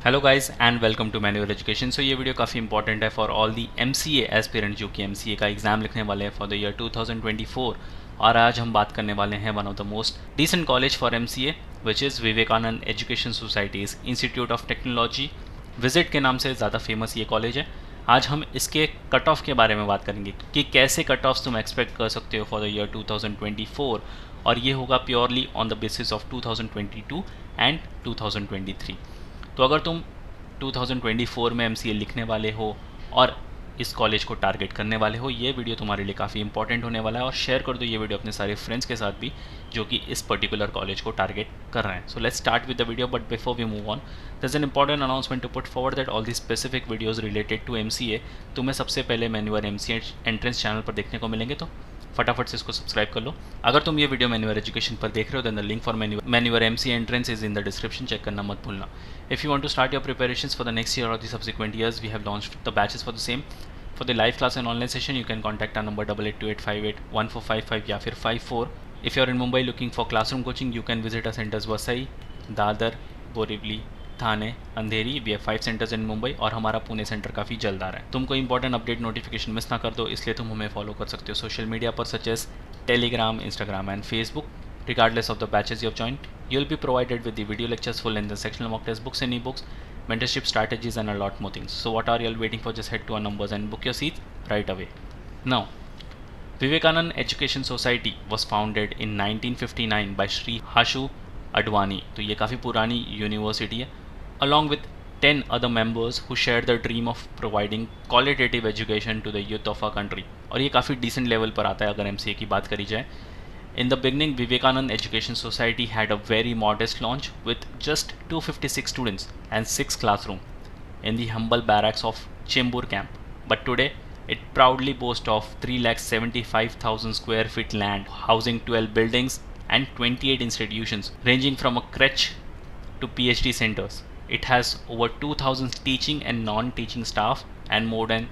Hello guys and welcome to manual education. So ये video काफ़ी important है for all the MCA aspirant जो कि एमसीए का एग्ज़ाम लिखने वाले हैं फॉर द ईयर 2024। और आज हम बात करने वाले हैं one of the most decent college for MCA which is Vivekanand education society's institute of technology. Visit के नाम से ज़्यादा फेमस ये कॉलेज है। आज हम इसके कट ऑफ के बारे में बात करेंगे कि कैसे कट ऑफ्स तुम एक्सपेक्ट कर सकते हो फॉर द ईयर 2024, और ये होगा purely on the basis of 2022 and 2023। तो अगर तुम 2024 में एमसीए लिखने वाले हो और इस कॉलेज को टारगेट करने वाले हो, ये वीडियो तुम्हारे लिए काफ़ी इंपॉर्टेंट होने वाला है। और शेयर कर दो ये वीडियो अपने सारे फ्रेंड्स के साथ भी जो कि इस पर्टिकुलर कॉलेज को टारगेट कर रहे हैं। So let's start with the video, but before we move on there is an important announcement to put forward that all the specific videos related to MCA तुम्हें सबसे पहले मैन्युअल एमसीए एंट्रेंस चैनल पर देखने को मिलेंगे, तो फटाफट से इसको सब्सक्राइब कर लो। अगर तुम ये वीडियो मैन्युअल एजुकेशन पर देख रहे हो, then the link for manual MCA entrance is in the description, check करना मत भूलना। If you want to start your preparations for the next year or the subsequent years, we have launched the batches for the same. For the live class and online session, you can contact our number 8828581455 या फिर 54. If you are in Mumbai looking for classroom coaching, you can visit our centers Vasai, Dadar, Borivali, Thane, Andheri. We have 5 centres in Mumbai और हमारा Pune centre काफ़ी जल्द आ रहा है। तुमको important update notification miss ना कर दो, इसलिए तुम हमें फॉलो कर सकते हो सोशल मीडिया पर such as Telegram, Instagram and Facebook. Regardless of the batches you have joined, you'll be provided with the video lectures, full length and sectional mock test books and ebooks, mentorship strategies and a lot more things. So what are you all waiting for? Just head to our numbers and book your seat right away. Now, Vivekanand Education Society was founded in 1959 by Sri Hashu Advani. तो ये काफ़ी पुरानी university है, along with 10 other members who shared the dream of providing qualitative education to the youth of our country. और ये काफ़ी decent level पर आता है अगर MCA की बात करी जाए। In the beginning, Vivekanand Education Society had a very modest launch with just 256 students and 6 classrooms in the humble barracks of Chembur camp. But today, it proudly boasts of 3,75,000 square feet land, housing 12 buildings and 28 institutions, ranging from a crèche to PhD centers. It has over 2,000 teaching and non-teaching staff and more than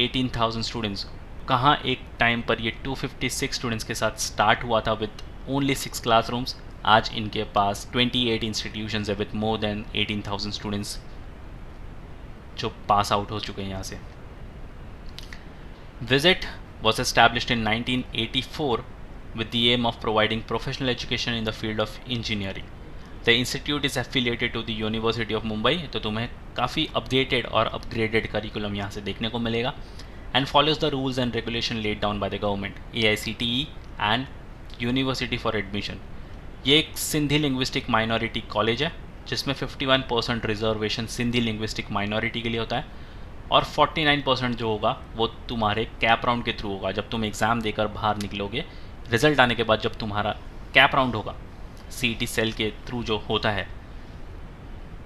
18,000 students. कहाँ एक time पर ये 256 students के साथ start हुआ था with only 6 classrooms, आज इनके पास 28 इंस्टीट्यूशंस है विद मोर देन 18,000 स्टूडेंट्स जो पास आउट हो चुके हैं यहाँ से। Visit was established in 1984 with the aim of providing professional education in the field of engineering. The institute is affiliated to the University of Mumbai, तो तुम्हें काफ़ी updated और अपग्रेडेड करिकुलम यहाँ से देखने को मिलेगा, and follows the rules and regulation laid down by the government, AICTE and University for Admission. ये एक सिंधी लिंग्विस्टिक माइनॉरिटी कॉलेज है जिसमें 51% रिजर्वेशन सिंधी लिंग्विस्टिक माइनॉरिटी के लिए होता है और 49% जो होगा वो तुम्हारे कैप राउंड के थ्रू होगा। जब तुम एग्ज़ाम देकर बाहर निकलोगे, रिजल्ट आने के बाद जब तुम्हारा कैप राउंड होगा CET सेल के थ्रू जो होता है,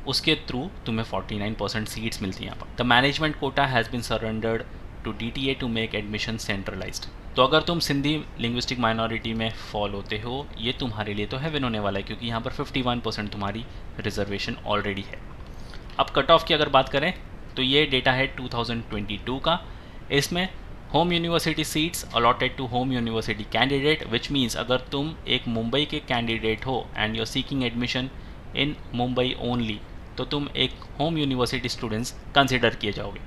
उसके थ्रू तुम्हें 49% सीट्स मिलती हैं यहाँ पर। The management quota has been surrendered to DTA to make admission centralised. तो अगर तुम सिंधी लिंग्विस्टिक माइनॉरिटी में फॉल होते हो, ये तुम्हारे लिए तो हेवन होने वाला है क्योंकि यहाँ पर 51% तुम्हारी रिजर्वेशन ऑलरेडी है। अब कट ऑफ की अगर बात करें तो ये डेटा है 2022 का। इसमें home university seats allotted to home university candidate, which means अगर तुम एक मुंबई के कैंडिडेट हो and you are seeking admission in Mumbai only, तो तुम एक होम यूनिवर्सिटी स्टूडेंट्स कंसिडर किए जाओगे।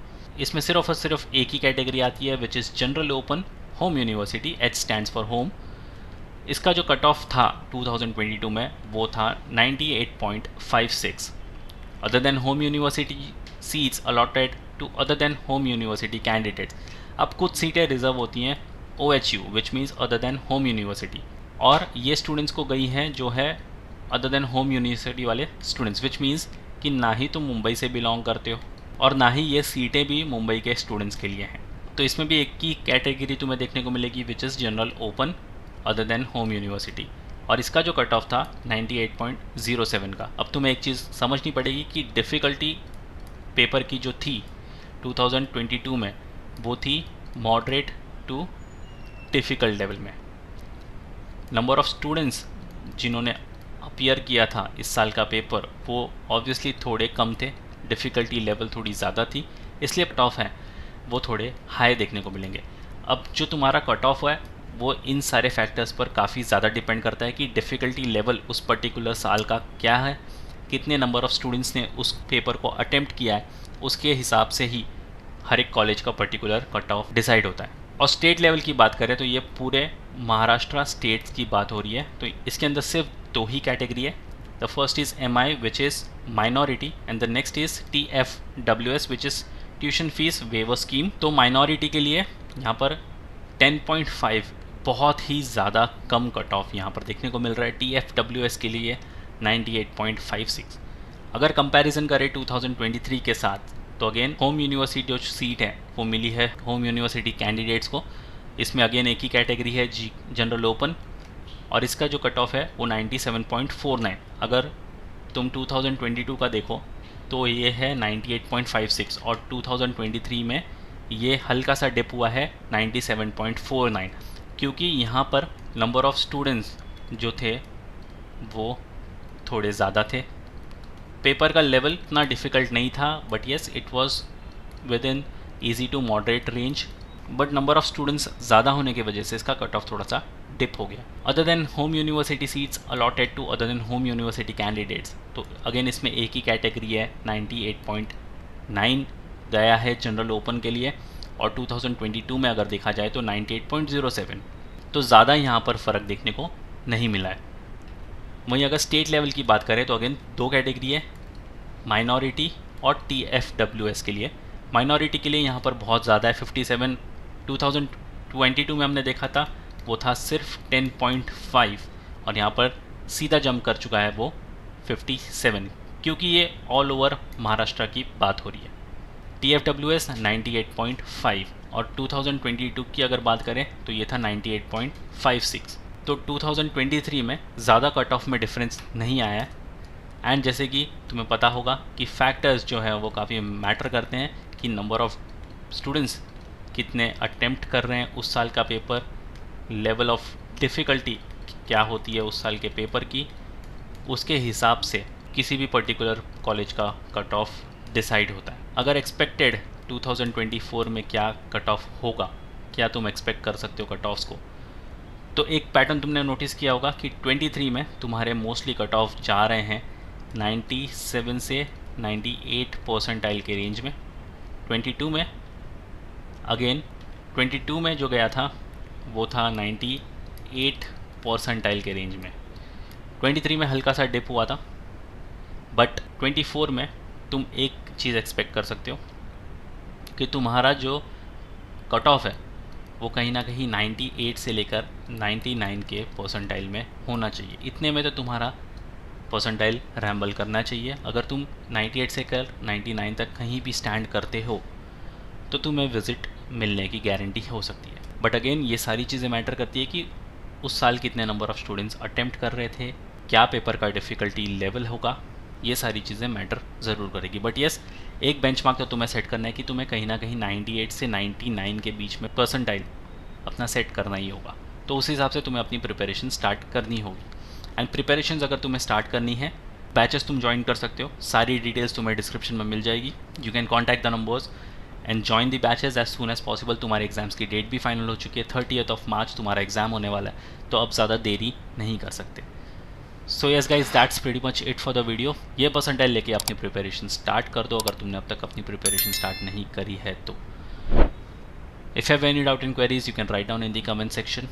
इसमें सिर्फ और सिर्फ एक ही कैटेगरी आती है which is general open home university, H stands for home. इसका जो कट ऑफ था 2022 में वो था 98.56। Other than home university seats allotted to other than home university candidates. अब कुछ सीटें रिजर्व होती हैं OHU which means other than home university, और ये स्टूडेंट्स को गई हैं जो है अदर देन होम यूनिवर्सिटी वाले स्टूडेंट्स, विच मीन्स कि ना ही तुम मुंबई से बिलोंग करते हो और ना ही ये सीटें भी मुंबई के स्टूडेंट्स के लिए हैं। तो इसमें भी एक ही कैटेगरी तुम्हें देखने को मिलेगी which is general open other than home university, और इसका जो कट ऑफ था 98.07 का। अब तुम्हें एक चीज़ समझनी पड़ेगी कि डिफ़िकल्टी पेपर की जो थी 2022 में वो थी मॉडरेट टू डिफ़िकल्ट लेवल में। नंबर ऑफ़ स्टूडेंट्स जिन्होंने अपीयर किया था इस साल का पेपर वो ऑब्वियसली थोड़े कम थे, डिफ़िकल्टी लेवल थोड़ी ज़्यादा थी, इसलिए कट ऑफ है वो थोड़े हाई देखने को मिलेंगे। अब जो तुम्हारा कट ऑफ है वो इन सारे फैक्टर्स पर काफ़ी ज़्यादा डिपेंड करता है कि डिफ़िकल्टी लेवल उस पर्टिकुलर साल का क्या है कितने नंबर ऑफ़ स्टूडेंट्स ने उस पेपर को अटेम्प्ट किया है, उसके हिसाब से ही हर एक कॉलेज का पर्टिकुलर कट ऑफ डिसाइड होता है। और स्टेट लेवल की बात करें तो ये पूरे महाराष्ट्र स्टेट्स की बात हो रही है, तो इसके अंदर सिर्फ 2 ही कैटेगरी है। The first is MI which is minority and the next is TFWS which is tuition fee waiver scheme. तो माइनॉरिटी के लिए यहाँ पर 10.5 बहुत ही ज़्यादा कम कट ऑफ यहाँ पर देखने को मिल रहा है। TFWS के लिए 98.56। अगर कंपैरिजन करें 2023 के साथ तो अगेन होम यूनिवर्सिटी जो सीट है वो मिली है होम यूनिवर्सिटी कैंडिडेट्स को। इसमें अगेन एक ही कैटेगरी है जी जनरल ओपन, और इसका जो कट ऑफ है वो 97.49। अगर तुम 2022 का देखो तो ये है 98.56 और 2023 में ये हल्का सा डिप हुआ है 97.49, क्योंकि यहाँ पर नंबर ऑफ़ स्टूडेंट्स जो थे वो थोड़े ज़्यादा थे। पेपर का लेवल इतना डिफ़िकल्ट नहीं था, but yes it was within easy to moderate range, but number of students ज़्यादा होने की वजह से इसका कट ऑफ थोड़ा सा डिप हो गया। Other than home university seats allotted to other than home university candidates, तो अगेन इसमें एक ही कैटेगरी है 98.9 गया है जनरल ओपन के लिए, और 2022 में अगर देखा जाए तो 98.07। तो ज़्यादा यहाँ पर फ़र्क देखने को नहीं मिला है। वहीं अगर स्टेट लेवल की बात करें तो अगेन 2 कैटेगरी है, माइनॉरिटी और TFWS के लिए। माइनॉरिटी के लिए यहाँ पर बहुत ज़्यादा है 57। 2022 में हमने देखा था वो था सिर्फ 10.5, और यहाँ पर सीधा जंप कर चुका है वो 57, क्योंकि ये ऑल ओवर महाराष्ट्र की बात हो रही है। TFWS 98.5 और 2022 की अगर बात करें तो ये था 98.56। तो 2023 में ज़्यादा कट ऑफ में डिफरेंस नहीं आया है। एंड जैसे कि तुम्हें पता होगा कि फैक्टर्स जो हैं वो काफ़ी मैटर करते हैं कि नंबर ऑफ़ स्टूडेंट्स कितने अटेम्प्ट कर रहे हैं उस साल का पेपर, लेवल ऑफ डिफ़िकल्टी क्या होती है उस साल के पेपर की, उसके हिसाब से किसी भी पर्टिकुलर कॉलेज का कट ऑफ डिसाइड होता है। अगर एक्सपेक्टेड 2024 में क्या कट ऑफ होगा, क्या तुम एक्सपेक्ट कर सकते हो कट ऑफ्स को, तो एक पैटर्न तुमने नोटिस किया होगा कि 23 में तुम्हारे मोस्टली कट ऑफ जा रहे हैं 97 से 98 परसेंटाइल के रेंज में। 22 में अगेन 22 में जो गया था वो था 98 परसेंटाइल के रेंज में। 23 में हल्का सा डिप हुआ था, बट 24 में तुम एक चीज़ एक्सपेक्ट कर सकते हो कि तुम्हारा जो कट ऑफ है वो कहीं ना कहीं 98 से लेकर 99 के परसेंटाइल में होना चाहिए। इतने में तो तुम्हारा परसेंटाइल रैम्बल करना चाहिए। अगर तुम 98 से कर 99 तक कहीं भी स्टैंड करते हो तो तुम्हें विज़िट मिलने की गारंटी हो सकती है। बट अगेन ये सारी चीज़ें मैटर करती है कि उस साल कितने नंबर ऑफ़ स्टूडेंट्स अटेम्प्ट कर रहे थे, क्या पेपर का डिफ़िकल्टी लेवल होगा, ये सारी चीज़ें मैटर ज़रूर करेगी। बट येस एक बेंचमार्क तो तुम्हें सेट करना है कि तुम्हें कहीं ना कहीं 98 से 99 के बीच में परसेंटाइल अपना सेट करना ही होगा। तो उस हिसाब से तुम्हें अपनी प्रिपरेशन स्टार्ट करनी होगी। एंड प्रिपरेशन अगर तुम्हें स्टार्ट करनी है, बैचेस तुम ज्वाइन कर सकते हो, सारी डिटेल्स तुम्हें डिस्क्रिप्शन में मिल जाएगी। You can contact the numbers and join the batches as soon as possible. तुम्हारे एग्जाम्स की डेट भी फाइनल हो चुकी है, 30 मार्च तुम्हारा एग्ज़ाम होने वाला है, तो अब ज़्यादा देरी नहीं कर सकते। So yes guys that's pretty much it for the video. ये परसेंटाइल लेके अपनी प्रिपरेशन स्टार्ट कर दो अगर तुमने अब तक अपनी प्रिपरेशन स्टार्ट नहीं करी है तो। If you have any doubt and queries, you can write down in the comment section.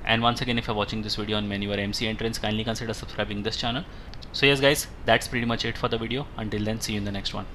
And once again, if you're watching this video on menu or MC entrance, kindly consider subscribing this channel. So yes guys, that's pretty much it for the video. Until then, see you in the next one.